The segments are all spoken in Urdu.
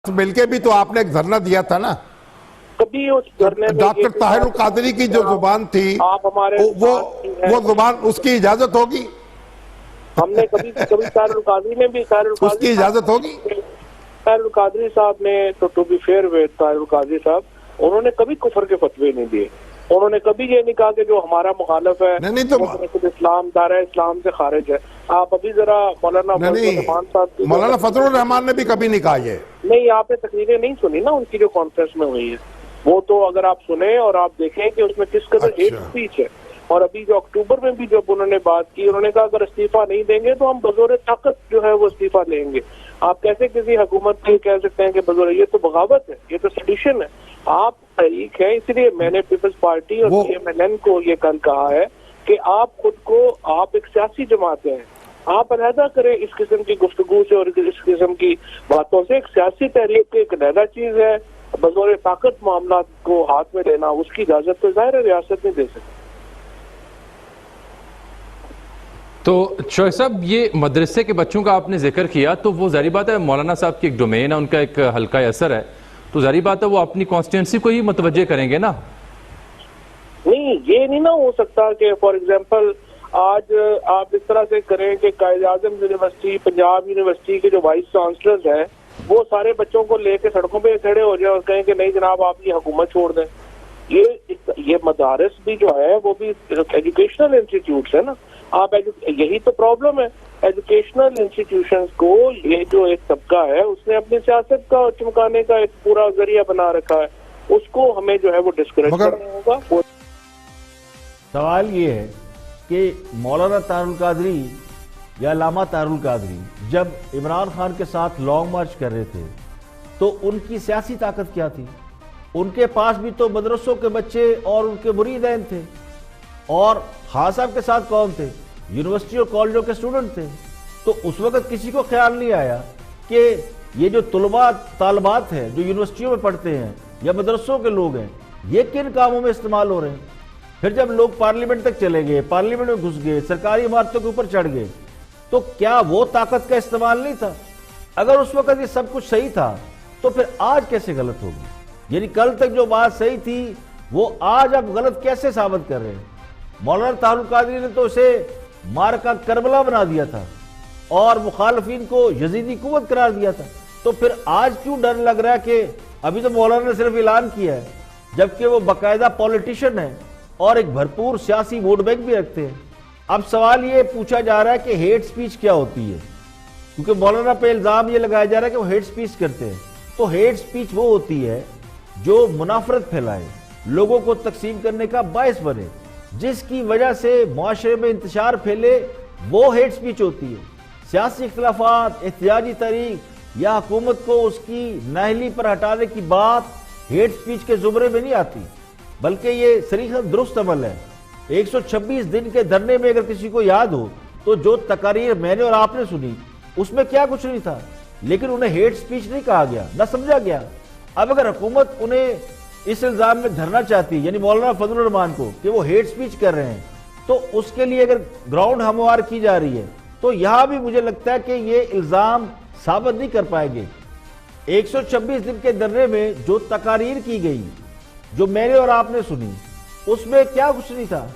مل کے بھی تو آپ نے ایک دھرنا دیا تھا نا. کبھی اس دھرنے میں ڈاکٹر طاہر القادری کی جو زبان تھی وہ زبان اس کی اجازت ہوگی؟ ہم نے کبھی طاہر القادری نے بھی اس کی اجازت ہوگی؟ طاہر القادری صاحب نے تو بی فیئر ویت طاہر القادری صاحب انہوں نے کبھی کفر کے فتوے نہیں دیے. انہوں نے کبھی یہ نہیں کہا کہ جو ہمارا مخالف ہے اسلام دار ہے اسلام سے خارج ہے. آپ ابھی ذرا مولانا فضل الرحمان نے بھی کبھی نہیں کہا یہ. نہیں آپ نے تقریریں نہیں سنی نا ان کی جو کانفرنس میں ہوئی ہے. وہ تو اگر آپ سنیں اور آپ دیکھیں کہ اس میں کس قدر ہیٹ سپیچ ہے. اور ابھی جو اکتوبر میں بھی جب انہوں نے بات کی انہوں نے کہا اگر استعفیٰ نہیں دیں گے تو ہم بزور طاقت جو ہے وہ استعفیٰ لیں گے. آپ کیسے کسی حکومت کو کہہ سکتے ہیں کہ بزور یہ تو بغاوت ہے, یہ تو سیڈیشن ہے. آپ تحریک ہے, اس لیے میں نے پیپلز پارٹی اور پی ایم ایل این کو یہ کل کہا ہے کہ آپ خود کو آپ ایک سیاسی جماعت ہیں, آپ علیحدہ کریں اس قسم کی گفتگو سے اور اس قسم کی باتوں سے. ایک سیاسی تحریک ایک علیحدہ چیز ہے. بطور طاقت معاملات کو ہاتھ میں لینا اس کی اجازت تو ظاہر ہے ریاست نہیں دے سکتی. تو شوائب صاحب یہ مدرسے کے بچوں کا آپ نے ذکر کیا تو وہ ظاہری بات ہے مولانا صاحب کی ایک ڈومین ہے, ان کا ایک حلقہ اثر ہے, تو ظاہری بات ہے وہ اپنی کانسٹیٹنسی کو ہی متوجہ کریں گے نا. نہیں یہ نہیں نا ہو سکتا کہ فار ایگزامپل آج آپ اس طرح سے کریں کہ قائد اعظم یونیورسٹی پنجاب یونیورسٹی کے جو وائس چانسلرز ہیں وہ سارے بچوں کو لے کے سڑکوں پہ کھڑے ہو جائیں اور کہیں کہ نہیں جناب آپ یہ حکومت چھوڑ دیں. یہ مدارس بھی جو ہے وہ بھی ایجوکیشنل انسٹیٹیوٹس ہے نا. آپ یہی تو پرابلم ہے ایجوکیشنل انسٹیٹیوشنز کو. یہ جو ایک طبقہ ہے اس نے اپنی سیاست کا چمکانے کا ایک پورا ذریعہ بنا رکھا ہے, اس کو ہمیں جو ہے وہ ڈسکریج کرنا ہوگا. سوال یہ ہے کہ مولانا طاہر القادری یا علامہ طاہر القادری جب عمران خان کے ساتھ لانگ مارچ کر رہے تھے تو ان کی سیاسی طاقت کیا تھی؟ ان کے پاس بھی تو مدرسوں کے بچے اور ان کے مریدین تھے, اور خان صاحب کے ساتھ کون تھے؟ یونیورسٹی اور کالجوں کے اسٹوڈنٹ تھے. تو اس وقت کسی کو خیال نہیں آیا کہ یہ جو طالبات ہیں جو یونیورسٹیوں میں پڑھتے ہیں یا مدرسوں کے لوگ ہیں یہ کن کاموں میں استعمال ہو رہے ہیں. پھر جب لوگ پارلیمنٹ تک چلے گئے, پارلیمنٹ میں گھس گئے, سرکاری عمارتوں کے اوپر چڑھ گئے, تو کیا وہ طاقت کا استعمال نہیں تھا؟ اگر اس وقت یہ سب کچھ صحیح تھا تو پھر آج کیسے غلط ہوگی؟ یعنی کل تک جو بات صحیح تھی وہ آج اب غلط کیسے ثابت کر رہے ہیں؟ مولانا طاہر القادری نے تو اسے مارکا کربلا بنا دیا تھا اور مخالفین کو یزیدی قوت قرار دیا تھا. تو پھر آج کیوں ڈر لگ رہا ہے کہ ابھی تو مولانا نے صرف اعلان کیا ہے جبکہ وہ باقاعدہ پولیٹیشن ہے اور ایک بھرپور سیاسی ووٹ بینک بھی رکھتے ہیں. اب سوال یہ پوچھا جا رہا ہے کہ ہیٹ سپیچ کیا ہوتی ہے, کیونکہ مولانا پہ الزام یہ لگایا جا رہا ہے کہ وہ ہیٹ سپیچ کرتے ہیں. تو ہیٹ سپیچ وہ ہوتی ہے جو منافرت پھیلائے, لوگوں کو تقسیم کرنے کا باعث بنے, جس کی وجہ سے معاشرے میں انتشار پھیلے, وہ ہیٹ سپیچ ہوتی ہے. سیاسی اختلافات, احتجاجی تحریک یا حکومت کو اس کی نااہلی پر ہٹانے کی بات ہیٹ سپیچ کے زمرے میں نہیں آتی, بلکہ یہ صریحاً درست عمل ہے. 126 دن کے دھرنے میں اگر کسی کو یاد ہو تو جو تقاریر میں نے اور آپ نے سنی اس میں کیا کچھ نہیں تھا, لیکن انہیں ہیٹ سپیچ نہیں کہا گیا, نہ سمجھا گیا. اب اگر حکومت انہیں اس الزام میں دھرنا چاہتی ہے, یعنی مولانا فضل الرحمان کو, کہ وہ ہیٹ سپیچ کر رہے ہیں, تو اس کے لیے اگر گراؤنڈ ہموار کی جا رہی ہے تو یہاں بھی مجھے لگتا ہے کہ یہ الزام ثابت نہیں کر پائے گے. 126 دن کے دھرنے میں جو تقاریر کی گئی, جو میں نے اور آپ نے سنی, اس میں کیا کچھ نہیں تھا,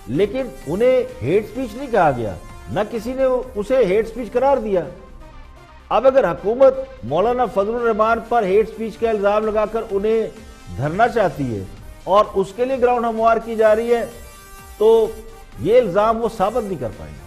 لیکن انہیں ہیٹ سپیچ نہیں کہا گیا, نہ کسی نے اسے ہیٹ سپیچ قرار دیا. اب اگر حکومت مولانا فضل الرحمان پر ہیٹ سپیچ کا الزام لگا کر انہیں دھرنا چاہتی ہے اور اس کے لیے گراؤنڈ ہموار کی جا رہی ہے تو یہ الزام وہ ثابت نہیں کر پائیں گے.